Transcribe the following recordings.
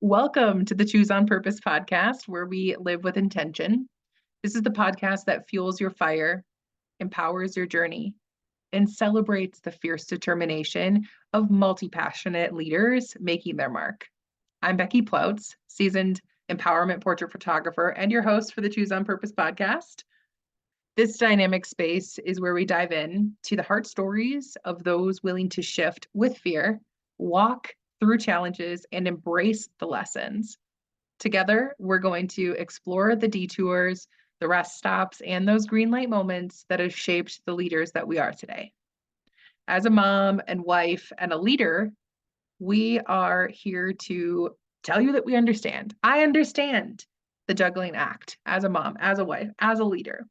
Welcome to the Choose on Purpose podcast, where we live with intention. This is the podcast that fuels your fire, empowers your journey, and celebrates the fierce determination of multi-passionate leaders making their mark. I'm Becky Ploutz, seasoned empowerment portrait photographer and your host for the Choose on Purpose podcast. This dynamic space is where we dive in to the heart stories of those willing to shift with fear, walk through challenges, and embrace the lessons. Together, we're going to explore the detours, the rest stops, and those green light moments that have shaped the leaders that we are today. As a mom and wife and a leader, we are here to tell you that we understand. I understand the juggling act as a mom, as a wife, as a leader.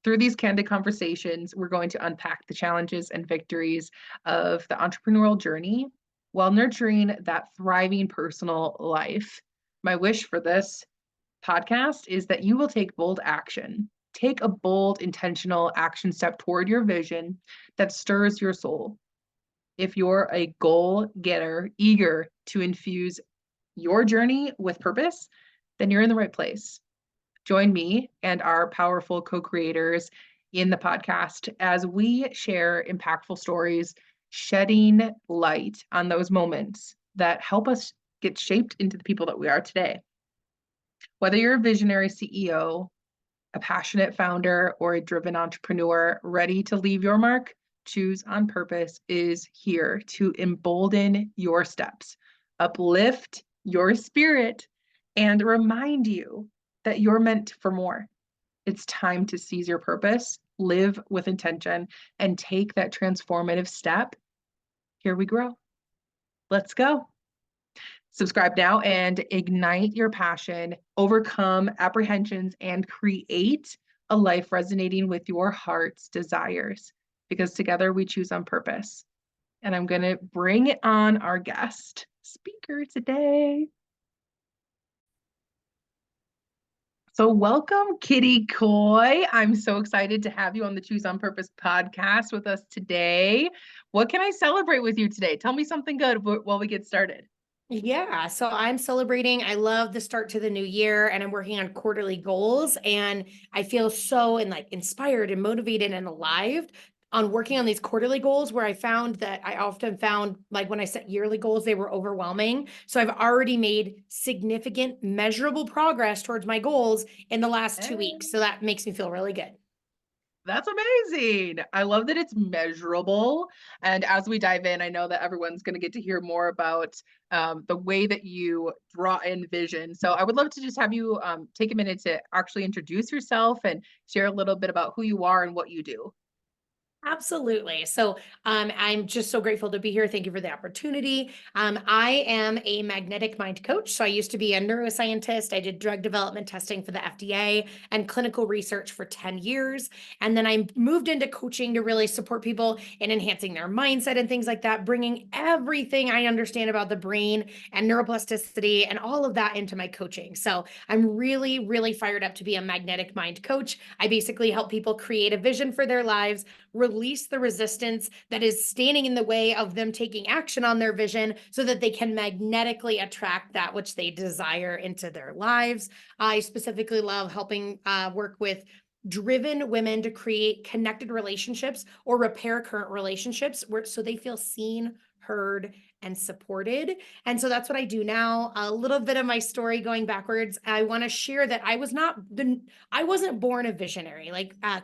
Through these candid conversations, we're going to unpack the challenges and victories of the entrepreneurial journey while nurturing that thriving personal life. My wish for this podcast is that you will take bold action. Take a bold, intentional action step toward your vision that stirs your soul. If you're a goal getter, eager to infuse your journey with purpose, then you're in the right place. Join me and our powerful co-creators in the podcast as we share impactful stories, shedding light on those moments that help us get shaped into the people that we are today. Whether you're a visionary CEO, a passionate founder, or a driven entrepreneur ready to leave your mark, Choose on Purpose is here to embolden your steps, uplift your spirit, and remind you that you're meant for more. It's time to seize your purpose, live with intention, and take that transformative step. Here we grow. Let's go. Subscribe now and ignite your passion, overcome apprehensions, and create a life resonating with your heart's desires. Because together we choose on purpose. And I'm going to bring on our guest speaker today. So welcome, Kitty Coy. I'm so excited to have you on the Choose on Purpose podcast with us today. What can I celebrate with you today? Tell me something good while we get started. Yeah, so I'm celebrating. I love the start to the new year and I'm working on quarterly goals and I feel so inspired and motivated and alive on working on these quarterly goals where I found that I often found when I set yearly goals, they were overwhelming. So I've already made significant measurable progress towards my goals in the last 2 weeks. So that makes me feel really good. That's amazing. I love that it's measurable. And as we dive in, I know that everyone's going to get to hear more about the way that you draw in vision. So I would love to just have you take a minute to actually introduce yourself and share a little bit about who you are and what you do. Absolutely. So I'm just so grateful to be here. Thank you for the opportunity. I am a magnetic mind coach. So I used to be a neuroscientist. I did drug development testing for the FDA and clinical research for 10 years. And then I moved into coaching to really support people in enhancing their mindset and things like that, bringing everything I understand about the brain and neuroplasticity and all of that into my coaching. So I'm really, really fired up to be a magnetic mind coach. I basically help people create a vision for their lives, release the resistance that is standing in the way of them taking action on their vision so that they can magnetically attract that which they desire into their lives. I specifically love helping work with driven women to create connected relationships or repair current relationships so they feel seen, heard, and supported. And so that's what I do now. A little bit of my story going backwards. I want to share that I wasn't born a visionary.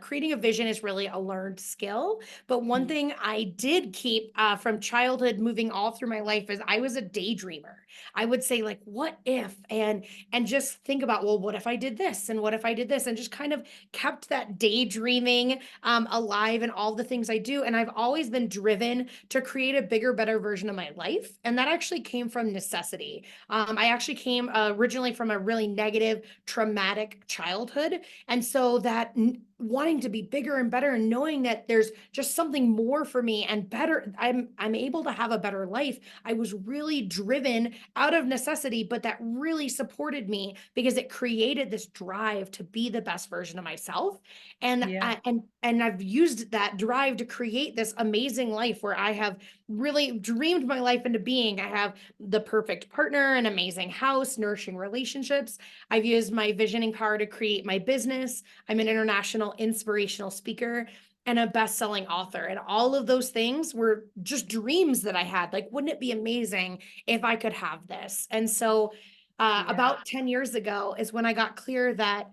Creating a vision is really a learned skill. But one thing I did keep from childhood moving all through my life is I was a daydreamer. I would say what if, and just think about, well, what if I did this? And what if I did this? And just kind of kept that daydreaming alive in all the things I do. And I've always been driven to create a bigger, better version of my life. And that actually came from necessity. I actually came originally from a really negative, traumatic childhood. And so that wanting to be bigger and better and knowing that there's just something more for me and better. I'm able to have a better life. I was really driven out of necessity, but that really supported me because it created this drive to be the best version of myself. And Yeah. and I've used that drive to create this amazing life where I have really dreamed my life into being. I have the perfect partner, an amazing house, nourishing relationships. I've used my visioning power to create my business. I'm an international inspirational speaker and a best-selling author. And all of those things were just dreams that I had. Like, wouldn't it be amazing if I could have this? And so Yeah. about 10 years ago is when I got clear that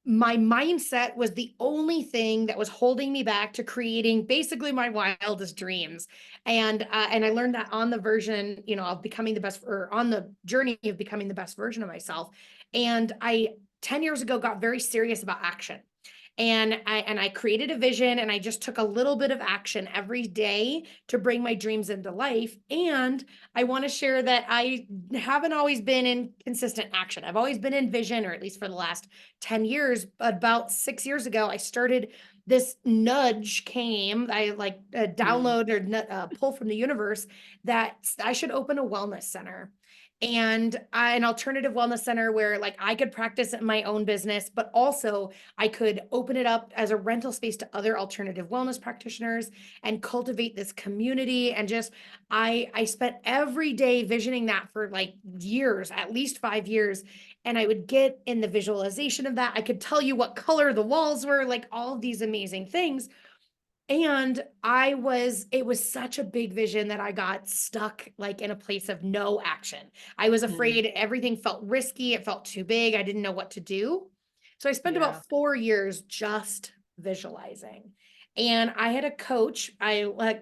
my mindset was the only thing that was holding me back to creating basically my wildest dreams. And I learned that on the version, of becoming the best, or on the journey of becoming the best version of myself. And I 10 years ago got very serious about action. And I created a vision, and I just took a little bit of action every day to bring my dreams into life. And I want to share that I haven't always been in consistent action. I've always been in vision, or at least for the last 10 years. But about 6 years ago, I started, this nudge came. I like Mm. download or pull from the universe that I should open a wellness center and an alternative wellness center where like I could practice in my own business, but also I could open it up as a rental space to other alternative wellness practitioners and cultivate this community. And just I spent every day visioning that for like years, at least 5 years. And I would get in the visualization of that. I could tell you what color the walls were, like all of these amazing things. And it was such a big vision that I got stuck like in a place of no action. I was Mm. afraid, everything felt risky. It felt too big. I didn't know what to do. So I spent Yeah. about 4 years just visualizing. And I had a coach.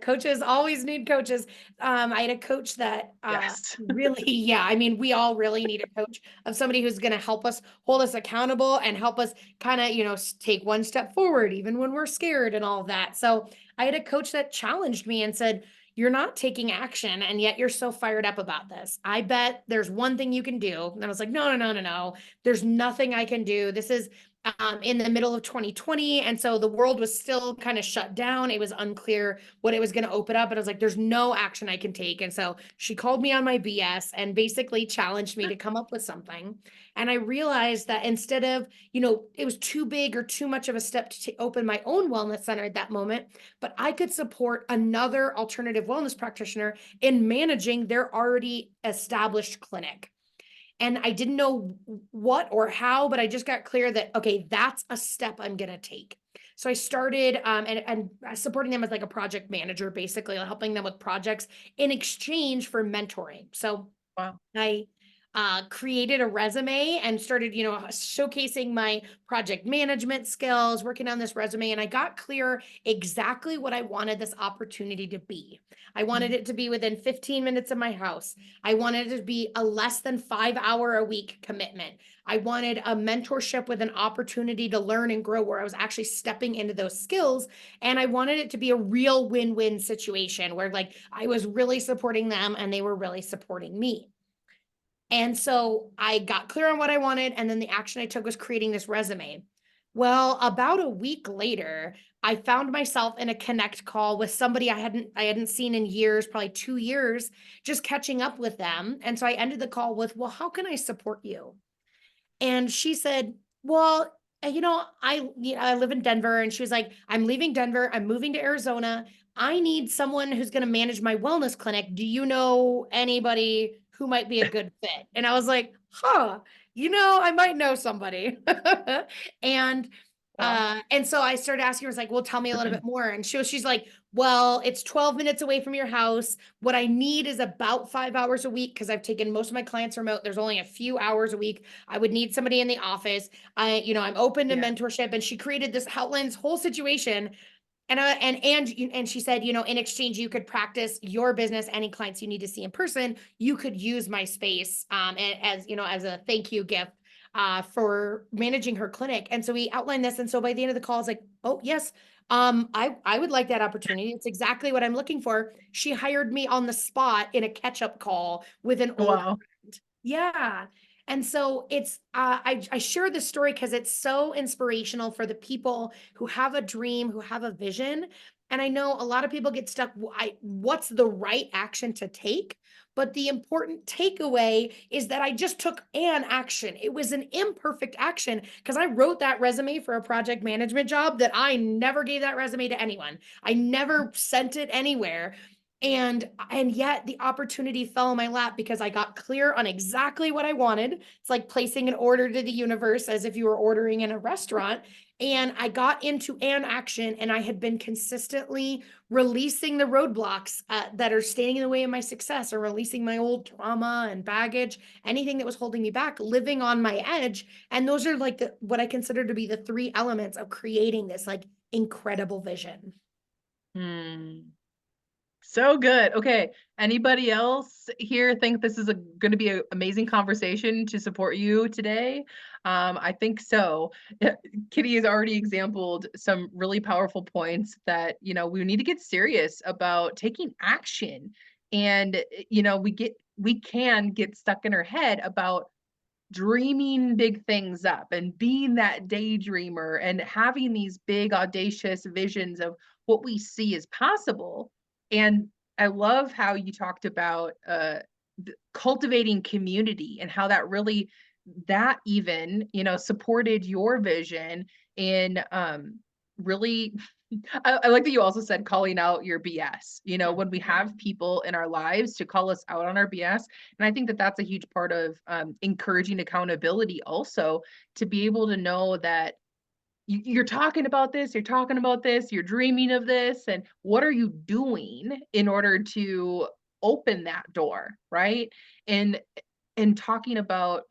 Coaches always need coaches. I had a coach that Yes. really, yeah, I mean, we all really need a coach of somebody who's going to help us, hold us accountable, and help us kind of, take one step forward, even when we're scared and all of that. So I had a coach that challenged me and said, "You're not taking action, and yet you're so fired up about this. I bet there's one thing you can do." And I was like, "No, no, no, no, no. There's nothing I can do. This is in the middle of 2020. And so the world was still kind of shut down. It was unclear what it was going to open up. And I was like, there's no action I can take." And so she called me on my BS and basically challenged me to come up with something. And I realized that instead of, it was too big or too much of a step to open my own wellness center at that moment, but I could support another alternative wellness practitioner in managing their already established clinic. And I didn't know what or how, but I just got clear that, okay, that's a step I'm going to take. So I started and supporting them as like a project manager, basically helping them with projects in exchange for mentoring. So Wow. I created a resume and started, showcasing my project management skills, working on this resume. And I got clear exactly what I wanted this opportunity to be. I wanted Mm. it to be within 15 minutes of my house. I wanted it to be a less than 5 hour a week commitment. I wanted a mentorship with an opportunity to learn and grow where I was actually stepping into those skills. And I wanted it to be a real win-win situation where like I was really supporting them and they were really supporting me. And so I got clear on what I wanted. And then the action I took was creating this resume. Well, about a week later, I found myself in a connect call with somebody I hadn't seen in years, probably 2 years, just catching up with them. And so I ended the call with, "Well, how can I support you?" And she said, "Well, I live in Denver." And she was like, "I'm leaving Denver. I'm moving to Arizona. I need someone who's going to manage my wellness clinic. Do you know anybody who might be a good fit?" And I was like, "Huh, I might know somebody." and Wow. and so I started asking her, I was like, "Well, tell me a little bit more." And she's like, "Well, it's 12 minutes away from your house. What I need is about 5 hours a week because I've taken most of my clients remote. There's only a few hours a week. I would need somebody in the office. I'm open to Yeah. mentorship." And she created this Outlands whole situation. And she said, in exchange, you could practice your business. Any clients you need to see in person, you could use my space as a thank you gift for managing her clinic. And so we outlined this. And so by the end of the call, I was like, "Oh yes, I would like that opportunity. It's exactly what I'm looking for." She hired me on the spot in a catch up call with an old Wow. friend. Yeah. And so it's, I share this story because it's so inspirational for the people who have a dream, who have a vision. And I know a lot of people get stuck. What's the right action to take? But the important takeaway is that I just took an action. It was an imperfect action because I wrote that resume for a project management job that I never gave that resume to anyone. I never sent it anywhere. And yet the opportunity fell in my lap because I got clear on exactly what I wanted. It's like placing an order to the universe as if you were ordering in a restaurant. And I got into an action, and I had been consistently releasing the roadblocks that are standing in the way of my success, or releasing my old trauma and baggage, anything that was holding me back, living on my edge. And those are like what I consider to be the three elements of creating this like incredible vision. Hmm. So good. Okay. Anybody else here think this is going to be an amazing conversation to support you today? I think so. Kitty has already exampled some really powerful points that, we need to get serious about taking action. And, we can get stuck in our head about dreaming big things up and being that daydreamer and having these big audacious visions of what we see as possible. And I love how you talked about cultivating community and how that really that even supported your vision in really I like that you also said calling out your BS. When we have people in our lives to call us out on our BS, and I think that that's a huge part of encouraging accountability also, to be able to know that you're talking about this, you're talking about this, you're dreaming of this, and what are you doing in order to open that door, right? And talking about,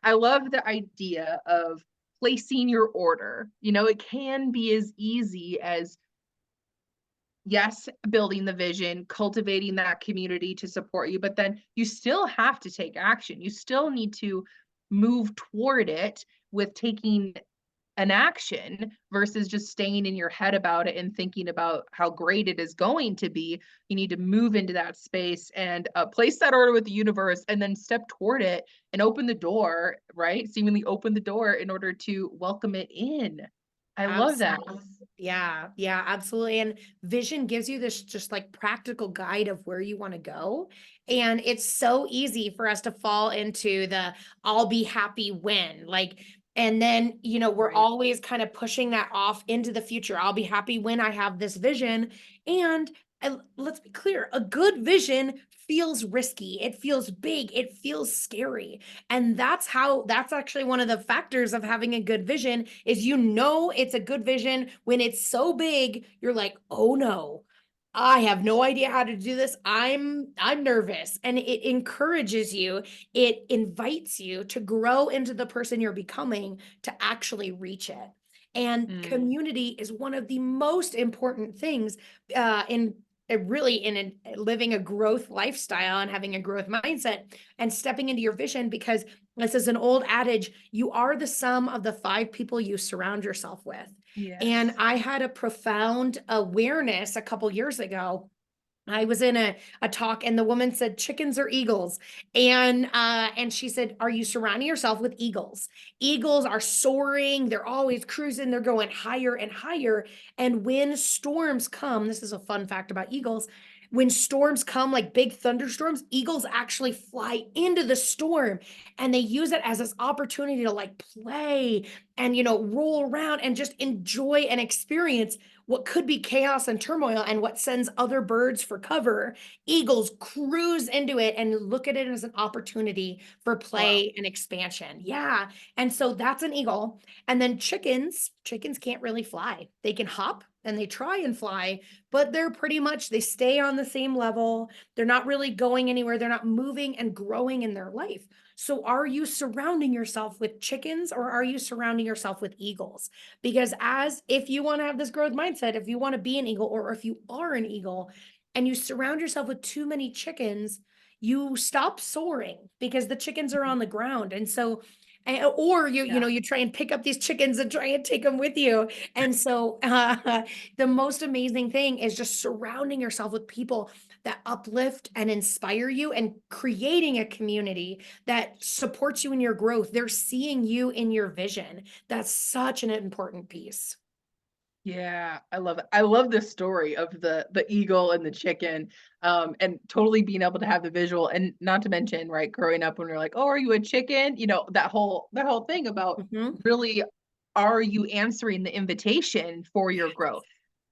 I love the idea of placing your order. It can be as easy as, yes, building the vision, cultivating that community to support you, but then you still have to take action. You still need to move toward it with taking an action versus just staying in your head about it and thinking about how great it is going to be. You need to move into that space and place that order with the universe, and then step toward it and open the door, right? Seemingly open the door in order to welcome it in. I love that. Absolutely. Yeah, absolutely. And vision gives you this just like practical guide of where you want to go. And it's so easy for us to fall into the I'll be happy when, like, and then, we're Right. always kind of pushing that off into the future. I'll be happy when I have this vision. And let's be clear, a good vision feels risky. It feels big. It feels scary. And that's actually one of the factors of having a good vision is, it's a good vision when it's so big, you're like, oh no, I have no idea how to do this. I'm nervous. And it encourages you, it invites you to grow into the person you're becoming to actually reach it. And Mm. community is one of the most important things in really in living a growth lifestyle and having a growth mindset and stepping into your vision, because this is an old adage, you are the sum of the 5 people you surround yourself with. And Yes. I had a profound awareness a couple years ago. I was in a talk, and the woman said, chickens or eagles. And she said, are you surrounding yourself with eagles? Eagles are soaring, they're always cruising, they're going higher and higher. And when storms come, this is a fun fact about eagles. When storms come, like big thunderstorms, eagles actually fly into the storm, and they use it as this opportunity to like play and roll around and just enjoy and experience what could be chaos and turmoil, and what sends other birds for cover. Eagles cruise into it and look at it as an opportunity for Wow. play and expansion. Yeah. And so that's an eagle. And then chickens can't really fly. They can hop and they try and fly, but they stay on the same level. They're not really going anywhere. They're not moving and growing in their life. So are you surrounding yourself with chickens, or are you surrounding yourself with eagles? Because if you want to have this growth mindset, if you want to be an eagle, or if you are an eagle and you surround yourself with too many chickens, you stop soaring because the chickens are on the ground. And so, or Yeah. you try and pick up these chickens and try and take them with you. And so the most amazing thing is just surrounding yourself with people that uplift and inspire you, and creating a community that supports you in your growth. They're seeing you in your vision. That's such an important piece. Yeah, I love it. I love this story of the eagle and the chicken, and totally being able to have the visual, and not to mention, right, growing up when we're like, "Oh, are you a chicken?" You know, that whole thing about Mhm. really, are you answering the invitation for your growth?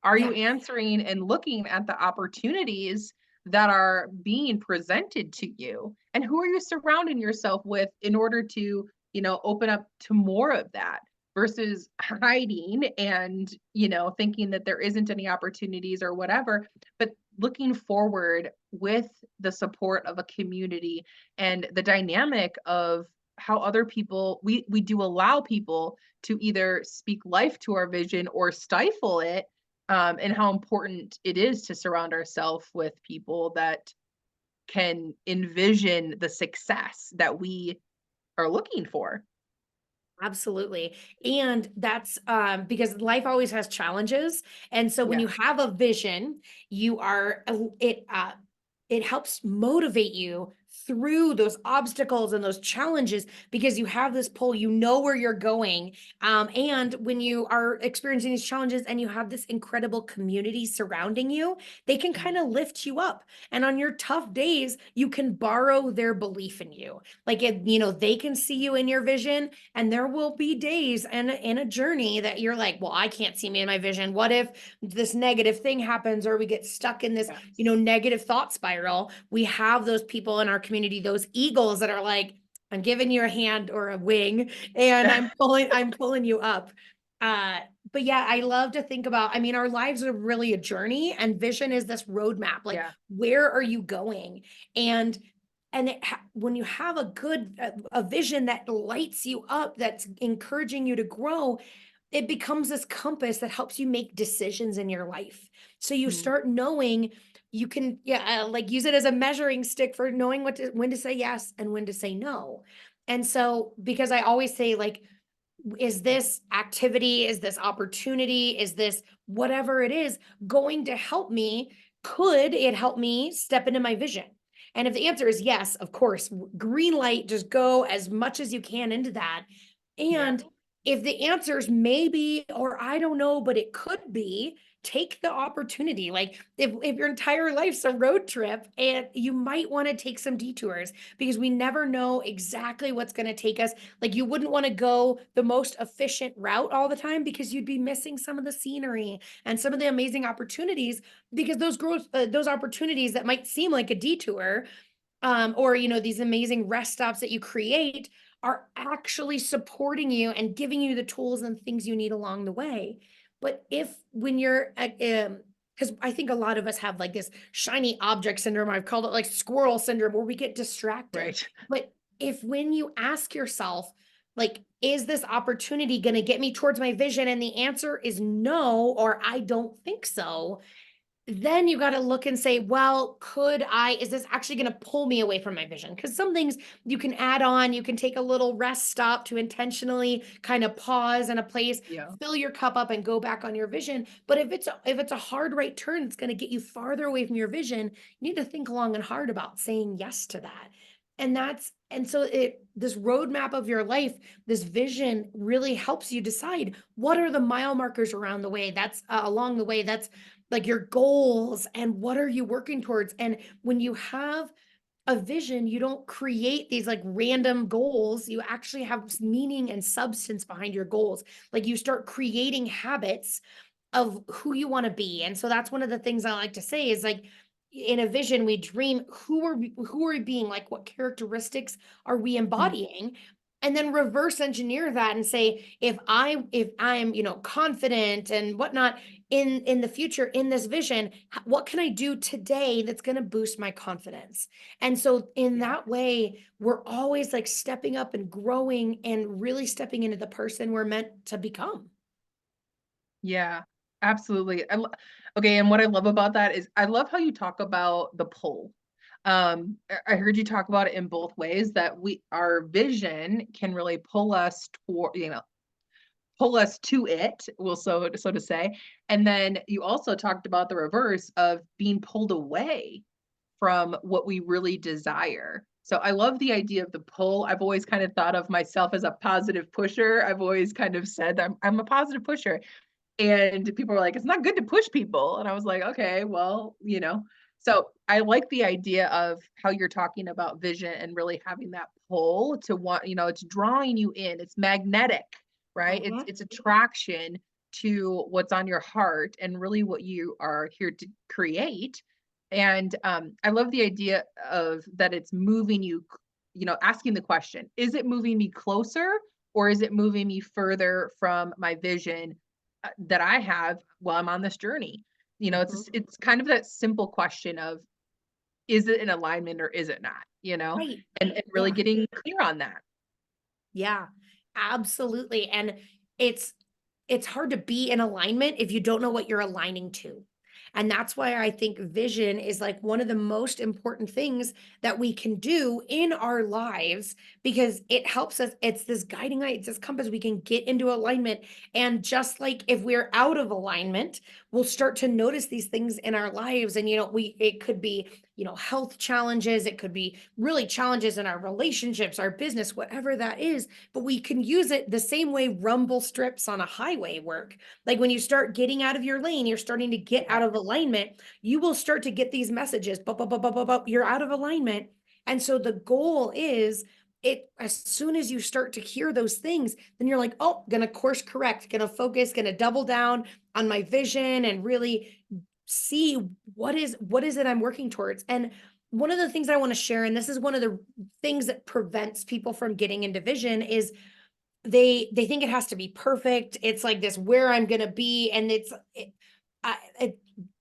Are you Yes. answering and looking at the opportunities that are being presented to you? And who are you surrounding yourself with in order to, open up to more of that? Versus hiding and, thinking that there isn't any opportunities or whatever, but looking forward with the support of a community and the dynamic of how other people, we do allow people to either speak life to our vision or stifle it, and how important it is to surround ourselves with people that can envision the success that we are looking for. Absolutely. And that's because life always has challenges. And so when you Yes. have a vision, you are it helps motivate you through those obstacles and those challenges, because you have this pull, you know where you're going. And when you are experiencing these challenges and you have this incredible community surrounding you, they can kind Mm. of lift you up. And on your tough days, you can borrow their belief in you. Like, they can see you in your vision, and there will be days and in a journey that you're like, well, I can't see me in my vision. What if this negative thing happens, or we get stuck in this, Yes. negative thought spiral? We have those people in our community, those eagles that are like, I'm giving you a hand or a wing, and I'm pulling you up. Uh, but yeah, I love to think about, I mean, our lives are really a journey, and vision is this roadmap. Like, Yeah. where are you going? And when you have a good a vision that lights you up, that's encouraging you to grow, it becomes this compass that helps you make decisions in your life. So you Mm. start knowing, you can, yeah, like, use it as a measuring stick for knowing when to say yes and when to say no. And so, because I always say, like, is this activity, is this opportunity, is this whatever it is going to help me? Could it help me step into my vision? And if the answer is yes, of course, green light, just go as much as you can into that. Yeah. And if the answer is maybe, or I don't know, but it could be, take the opportunity. Like, if your entire life's a road trip, and you might want to take some detours, because we never know exactly what's going to take us. Like, you wouldn't want to go the most efficient route all the time, because you'd be missing some of the scenery and some of the amazing opportunities, because those opportunities that might seem like a detour, or these amazing rest stops that you create, are actually supporting you and giving you the tools and things you need along the way. But if when you're because I think a lot of us have like this shiny object syndrome, I've called it like squirrel syndrome, where we get distracted. Right. But if when you ask yourself, like, is this opportunity going to get me towards my vision? And the answer is no, or I don't think so, then you got to look and say, well, is this actually going to pull me away from my vision? Because some things you can add on, you can take a little rest stop to intentionally kind of pause in a place, Yeah. fill your cup up, and go back on your vision. But if it's a hard right turn that's going to get you farther away from your vision, you need to think long and hard about saying yes to that. And this roadmap of your life, this vision really helps you decide what are the mile markers around the way. That's along the way. That's like your goals, and what are you working towards. And when you have a vision, you don't create these like random goals. You actually have meaning and substance behind your goals. Like, you start creating habits of who you want to be. And so that's one of the things I like to say is, like, in a vision we dream, who are we being, like, what characteristics are we Mm. embodying, and then reverse engineer that and say, if I'm confident and whatnot in the future, in this vision, what can I do today that's going to boost my confidence? And so in that Yes. way, we're always like stepping up and growing and really stepping into the person we're meant to become. Yeah, absolutely. Okay, and what I love about that is I love how you talk about the pull. I heard you talk about it in both ways, that our vision can really pull us toward, pull us to it, will so to say. And then you also talked about the reverse of being pulled away from what we really desire. So I love the idea of the pull. I've always kind of thought of myself as a positive pusher. I've always kind of said I'm a positive pusher. And people were like, it's not good to push people. And I was like, okay, well, So I like the idea of how you're talking about vision and really having that pull to want, it's drawing you in. It's magnetic, right? It's Mhm. it's attraction to what's on your heart and really what you are here to create. And I love the idea of that it's moving you, asking the question, is it moving me closer or is it moving me further from my vision that I have while I'm on this journey? Mhm. It's kind of that simple question of, is it in alignment or is it not? Right. And really Yeah. getting clear on that. Yeah, absolutely. And it's it's hard to be in alignment if you don't know what you're aligning to. And that's why I think vision is like one of the most important things that we can do in our lives because it helps us. It's this guiding light, it's this compass. We can get into alignment. And just like if we're out of alignment, we'll start to notice these things in our lives. And, it could be, health challenges, it could be really challenges in our relationships, our business, whatever that is, but we can use it the same way rumble strips on a highway work. Like when you start getting out of your lane, you're starting to get Yeah. out of alignment, you will start to get these messages, you're out of alignment. And so the goal is it as soon as you start to hear those things, then you're like, oh, gonna course correct, gonna focus, gonna double down on my vision and really see what is it I'm working towards. And one of the things I want to share, and this is one of the things that prevents people from getting into vision, is they think it has to be perfect. It's like this where I'm going to be, and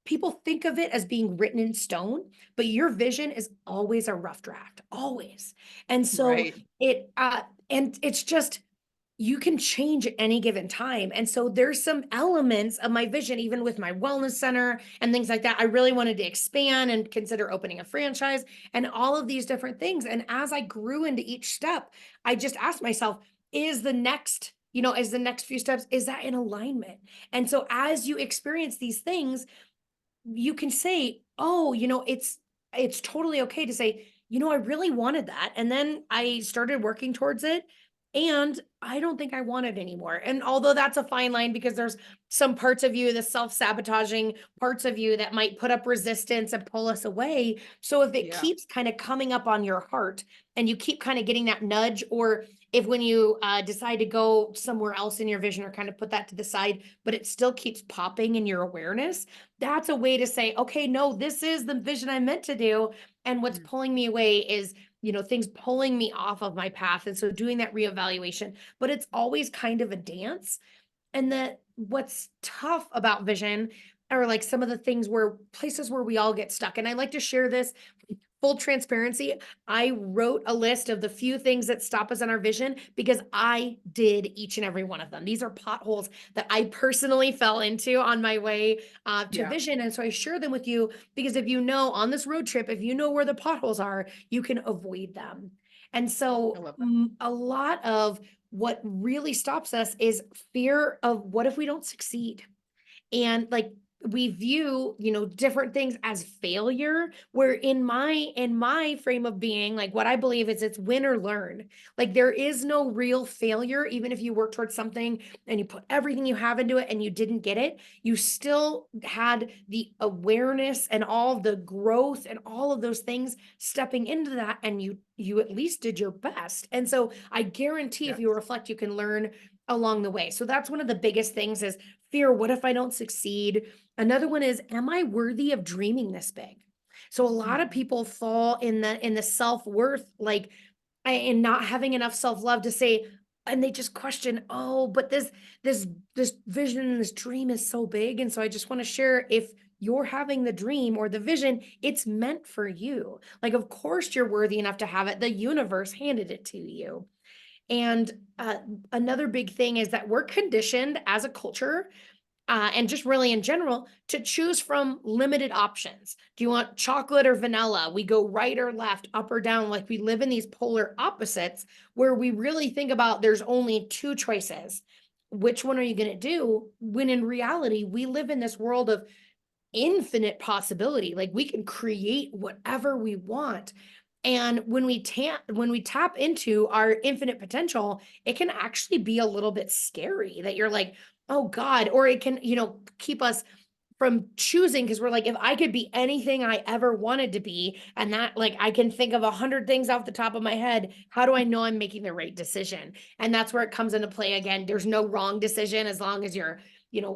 people think of it as being written in stone, but your vision is always a rough draft, always. And so Right. it's just you can change at any given time. And so there's some elements of my vision, even with my wellness center and things like that. I really wanted to expand and consider opening a franchise and all of these different things. And as I grew into each step, I just asked myself, is the next few steps, is that in alignment? And so as you experience these things, you can say, oh, it's totally okay to say, I really wanted that. And then I started working towards it. And I don't think I want it anymore. And although that's a fine line because there's some parts of you, the self-sabotaging parts of you that might put up resistance and pull us away. So if it Yeah. keeps kind of coming up on your heart and you keep kind of getting that nudge, or if when you decide to go somewhere else in your vision or kind of put that to the side, but it still keeps popping in your awareness, that's a way to say, okay, no, this is the vision I meant to do. And what's Mm. pulling me away is, things pulling me off of my path. And so doing that reevaluation, but it's always kind of a dance. And that what's tough about vision are like some of the things where places where we all get stuck. And I like to share this full transparency. I wrote a list of the few things that stop us in our vision because I did each and every one of them. These are potholes that I personally fell into on my way to Yeah. vision. And so I share them with you because if you know on this road trip, if you know where the potholes are, you can avoid them. And I so love that. a lot of what really stops us is fear of what if we don't succeed? And like we view different things as failure, where in my frame of being, like what I believe is it's win or learn. Like there is no real failure. Even if you work towards something and you put everything you have into it and you didn't get it, you still had the awareness and all the growth and all of those things stepping into that, and you at least did your best. And so I guarantee if Yes. you reflect, you can learn along the way. So that's one of the biggest things is fear. What if I don't succeed? Another one is, am I worthy of dreaming this big? So a lot of Mm. people fall in the self-worth, like, and not having enough self-love to say, and they just question, oh, but this vision and this dream is so big. And so I just want to share, if you're having the dream or the vision, it's meant for you. Like, of course you're worthy enough to have it. The universe handed it to you. And another big thing is that we're conditioned as a culture, and just really in general, to choose from limited options. Do you want chocolate or vanilla? We go right or left, up or down. Like we live in these polar opposites where we really think about there's only two choices. Which one are you going to do? When in reality, we live in this world of infinite possibility. Like we can create whatever we want. And when we tap into our infinite potential, it can actually be a little bit scary that you're like, oh God, or it can, keep us from choosing because we're like, if I could be anything I ever wanted to be, and that like I can think of 100 things off the top of my head, how do I know I'm making the right decision? And that's where it comes into play again. There's no wrong decision as long as you're,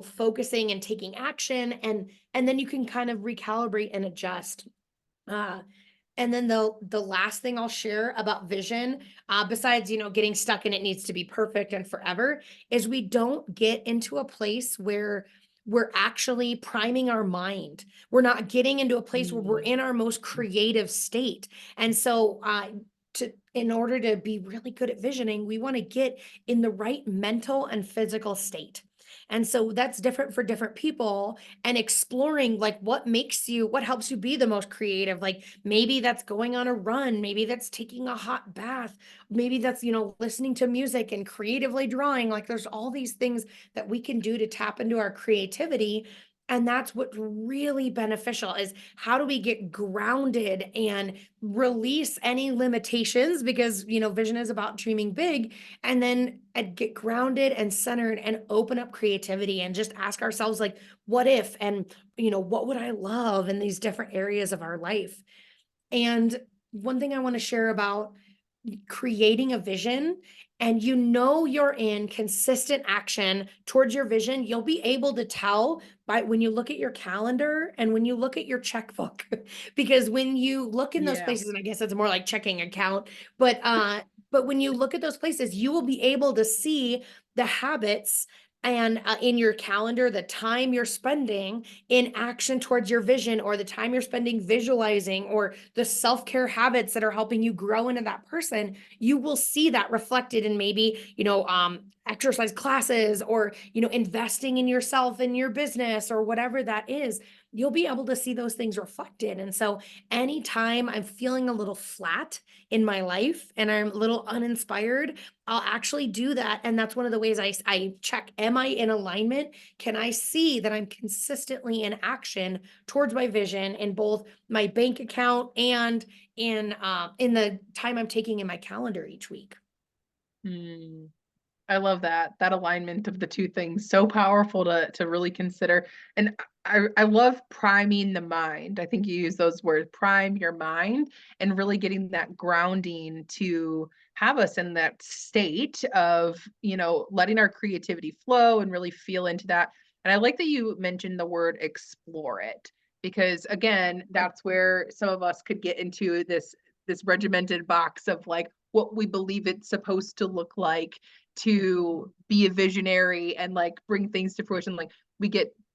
focusing and taking action, and then you can kind of recalibrate and adjust. Uh, and then the last thing I'll share about vision, besides, getting stuck in it needs to be perfect and forever, is we don't get into a place where we're actually priming our mind. We're not getting into a place where we're in our most creative state. And so, in order to be really good at visioning, we want to get in the right mental and physical state. And so that's different for different people, and exploring like what helps you be the most creative. Like maybe that's going on a run, maybe that's taking a hot bath, maybe that's, listening to music and creatively drawing. Like there's all these things that we can do to tap into our creativity. And that's what's really beneficial is how do we get grounded and release any limitations, because, vision is about dreaming big, and then get grounded and centered and open up creativity and just ask ourselves like, what if, and, what would I love in these different areas of our life? And one thing I want to share about creating a vision, and you're in consistent action towards your vision, you'll be able to tell by when you look at your calendar and when you look at your checkbook. Because when you look in those Yeah. places, and I guess it's more like checking account, but when you look at those places, you will be able to see the habits and in your calendar, the time you're spending in action towards your vision, or the time you're spending visualizing, or the self-care habits that are helping you grow into that person. You will see that reflected in maybe, exercise classes, or, investing in yourself and your business, or whatever that is. You'll be able to see those things reflected. And so anytime I'm feeling a little flat in my life and I'm a little uninspired, I'll actually do that. And that's one of the ways I check, am I in alignment? Can I see that I'm consistently in action towards my vision in both my bank account and in the time I'm taking in my calendar each week? Mm. I love that alignment of the two things. So powerful to really consider. And I love priming the mind. I think you use those words, prime your mind, and really getting that grounding to have us in that state of, letting our creativity flow and really feel into that. And I like that you mentioned the word explore it, because again, that's where some of us could get into this regimented box of like what we believe it's supposed to look like to be a visionary and like bring things to fruition. Like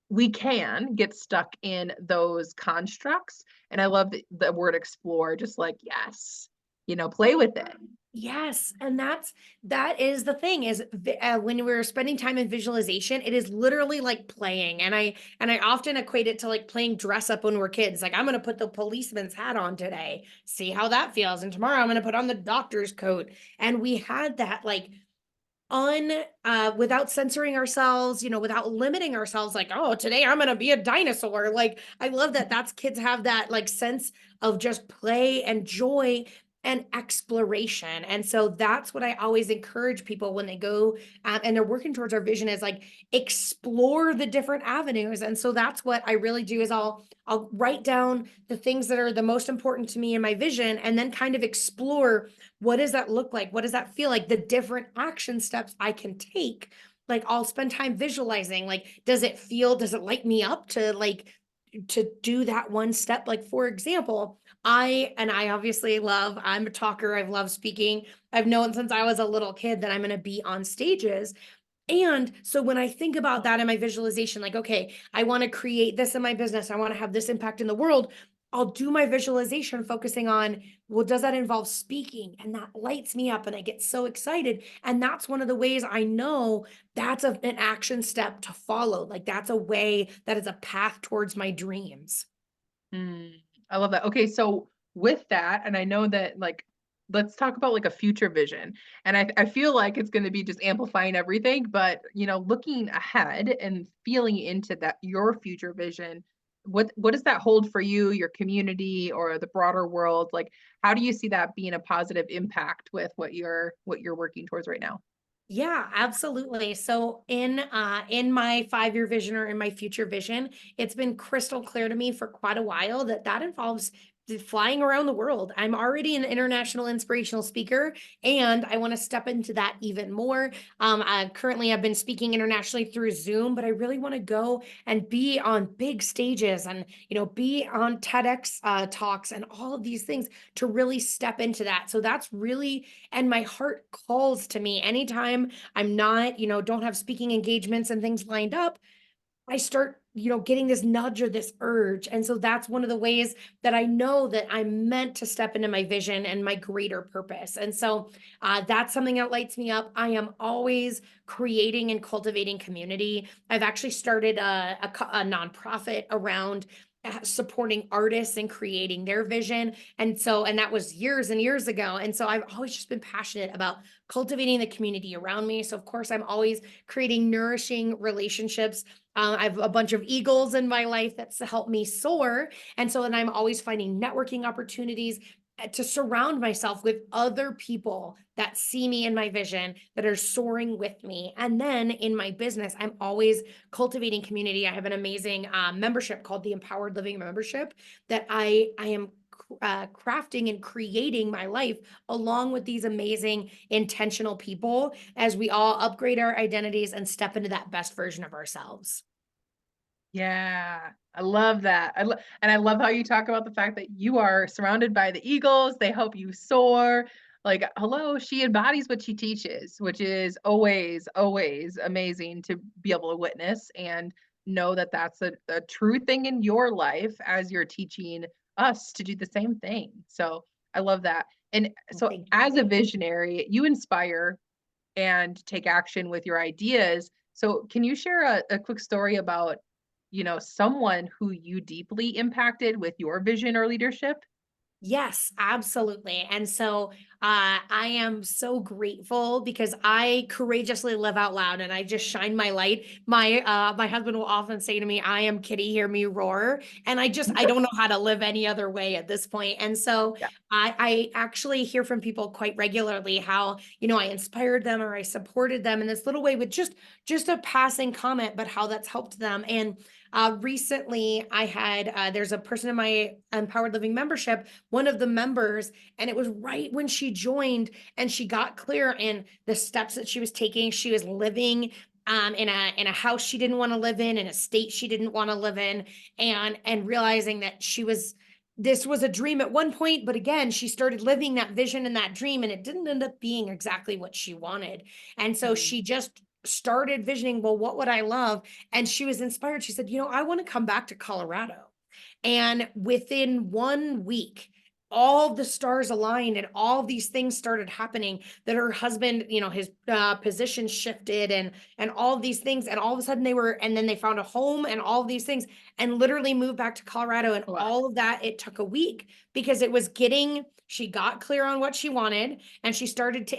we can get stuck in those constructs. And I love the word explore, just like, yes, play with it. Yes, and that is the thing is when we're spending time in visualization, it is literally like playing. And I often equate it to like playing dress up when we're kids. Like I'm going to put the policeman's hat on today, see how that feels, and tomorrow I'm going to put on the doctor's coat. And we had that like without censoring ourselves, without limiting ourselves, like, oh, today I'm going to be a dinosaur. Like I love that that's kids have that like sense of just play and joy and exploration. And so that's what I always encourage people when they go and they're working towards our vision, is like explore the different avenues. And so that's what I really do is I'll write down the things that are the most important to me in my vision, and then kind of explore, what does that look like? What does that feel like? The different action steps I can take. Like I'll spend time visualizing, like, does it light me up to do that one step? Like, for example, I obviously I'm a talker. I've loved speaking. I've known since I was a little kid that I'm going to be on stages. And so when I think about that in my visualization, like, okay, I want to create this in my business, I want to have this impact in the world, I'll do my visualization focusing on, well, does that involve speaking? And that lights me up and I get so excited. And that's one of the ways I know that's an action step to follow. Like that's a way, that is a path towards my dreams. Mm, I love that. Okay, so with that, and I know that like let's talk about like a future vision. And I feel like it's going to be just amplifying everything, but looking ahead and feeling into that your future vision, what does that hold for you, your community, or the broader world? Like, how do you see that being a positive impact with what you're working towards right now? Yeah, absolutely. So in my 5-year vision or in my future vision, it's been crystal clear to me for quite a while that that involves flying around the world. I'm already an international inspirational speaker, and I want to step into that even more. I currently have been speaking internationally through Zoom, but I really want to go and be on big stages and be on TEDx talks and all of these things to really step into that. So that's really, and my heart calls to me anytime I'm not, don't have speaking engagements and things lined up. I start, getting this nudge or this urge. And so that's one of the ways that I know that I'm meant to step into my vision and my greater purpose. And so that's something that lights me up. I am always creating and cultivating community. I've actually started a nonprofit around supporting artists and creating their vision. And that was years and years ago. And so I've always just been passionate about cultivating the community around me. So, of course, I'm always creating nourishing relationships. I have a bunch of eagles in my life that's helped me soar. And so then I'm always finding networking opportunities to surround myself with other people that see me in my vision, that are soaring with me. And then in my business, I'm always cultivating community. I have an amazing membership called the Empowered Living Membership that I am crafting and creating my life along with these amazing intentional people as we all upgrade our identities and step into that best version of ourselves. Yeah, I love that. And I love how you talk about the fact that you are surrounded by the eagles. They help you soar. Like, hello, she embodies what she teaches, which is always, always amazing to be able to witness and know that that's a true thing in your life as you're teaching us to do the same thing. So I love that. And Oh, so, thank you. as a visionary, you inspire and take action with your ideas. So, can you share a quick story about, someone who you deeply impacted with your vision or leadership? Yes, absolutely. And so I am so grateful because I courageously live out loud and I just shine my light. My husband will often say to me, "I am Kitty, hear me roar." And I don't know how to live any other way at this point. And so Yeah. I actually hear from people quite regularly how, I inspired them or I supported them in this little way with just a passing comment, but how that's helped them. And recently I had there's a person in my Empowered Living membership, one of the members, and it was right when she joined and she got clear in the steps that she was taking. She was living in a house she didn't want to live in a state she didn't want to live in, and realizing that this was a dream at one point, but again, she started living that vision and that dream, and it didn't end up being exactly what she wanted. And so Mm. she just started visioning, well, what would I love? And she was inspired. She said, I want to come back to Colorado. And within 1 week, all the stars aligned and all these things started happening that her husband, his position shifted and all of these things. And all of a sudden and then they found a home and all of these things and literally moved back to Colorado. And Wow. all of that, it took a week because she got clear on what she wanted and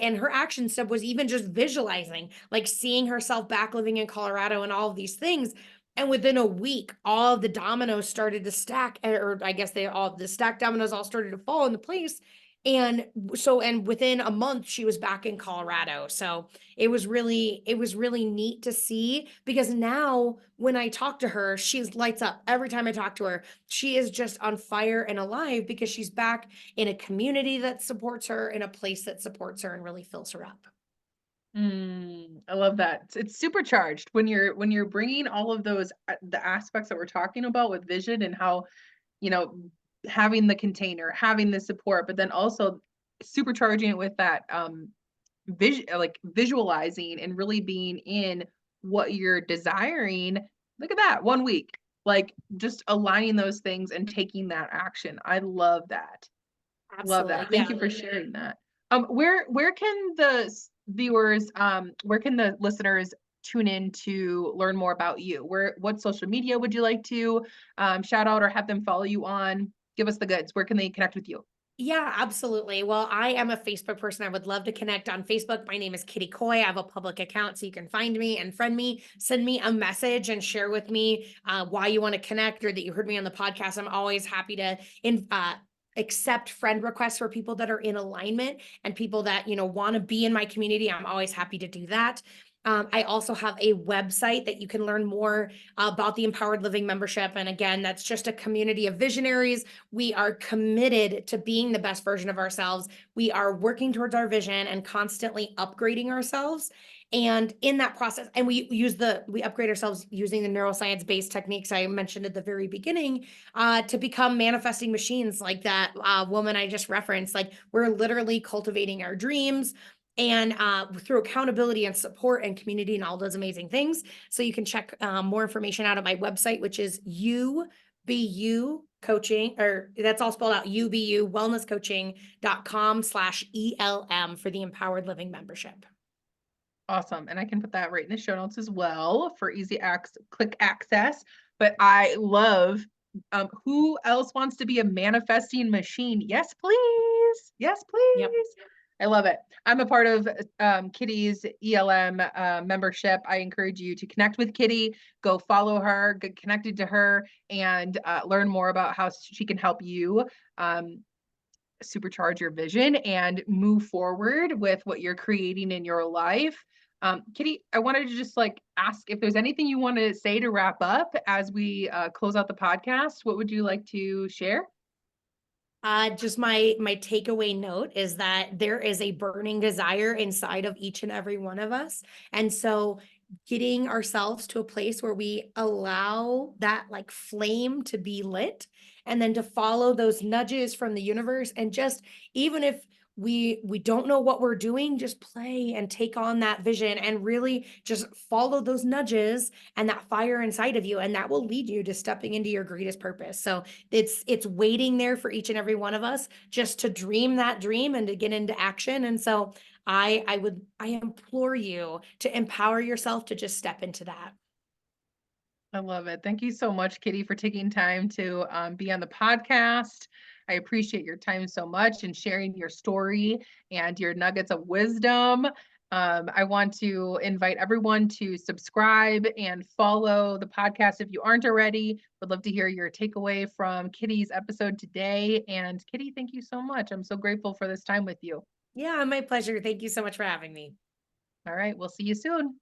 and her action step was even just visualizing, like seeing herself back living in Colorado and all of these things. And within a week, all of the dominoes started to stack, or I guess the stacked dominoes all started to fall into place. And within a month, she was back in Colorado. So it was really neat to see because now when I talk to her, she lights up every time I talk to her. She is just on fire and alive because she's back in a community that supports her, in a place that supports her and really fills her up. I love that. It's supercharged when you're bringing all of those the aspects that we're talking about with vision and how, you know, having the container, having the support, but then also supercharging it with that like visualizing and really being in what you're desiring. Look at that, 1 week. Like just aligning those things and taking that action. I love that. Love Absolutely. that. Yeah. Thank you for sharing that. Where can the viewers, where can the listeners tune in to learn more about you? What social media would you like to shout out or have them follow you on? Give us the goods. Where can they connect with you? Yeah, absolutely. Well, I am a Facebook person. I would love to connect on Facebook. My name is Kitty Coy. I have a public account, so you can find me and friend me, send me a message and share with me why you want to connect or that you heard me on the podcast. I'm always happy to accept friend requests for people that are in alignment and people that, want to be in my community. I'm always happy to do that. I also have a website that you can learn more about the Empowered Living membership. And again, that's just a community of visionaries. We are committed to being the best version of ourselves. We are working towards our vision and constantly upgrading ourselves. And in that process, and we upgrade ourselves using the neuroscience-based techniques I mentioned at the very beginning, to become manifesting machines like that woman I just referenced. Like, we're literally cultivating our dreams and through accountability and support and community and all those amazing things. So you can check more information out at my website, which is UBU coaching, or that's all spelled out, UBU wellnesscoaching.com/ELM for the Empowered Living membership. Awesome. And I can put that right in the show notes as well for easy click access. But I love who else wants to be a manifesting machine? Yes, please. Yes, Yep. please. I love it. I'm a part of Kitty's ELM membership. I encourage you to connect with Kitty, go follow her, get connected to her, and learn more about how she can help you supercharge your vision and move forward with what you're creating in your life. Kitty, I wanted to just ask if there's anything you want to say to wrap up as we close out the podcast. What would you like to share? Just my takeaway note is that there is a burning desire inside of each and every one of us. And so getting ourselves to a place where we allow that like flame to be lit and then to follow those nudges from the universe, and just even if we don't know what we're doing, just play and take on that vision and really just follow those nudges and that fire inside of you, and that will lead you to stepping into your greatest purpose. So it's waiting there for each and every one of us just to dream that dream and to get into action. And so I implore you to empower yourself to just step into that. I love it. Thank you so much, Kitty, for taking time to be on the podcast. I appreciate your time so much and sharing your story and your nuggets of wisdom. I want to invite everyone to subscribe and follow the podcast if you aren't already. Would love to hear your takeaway from Kitty's episode today. And Kitty, thank you so much. I'm so grateful for this time with you. Yeah, my pleasure. Thank you so much for having me. All right, we'll see you soon.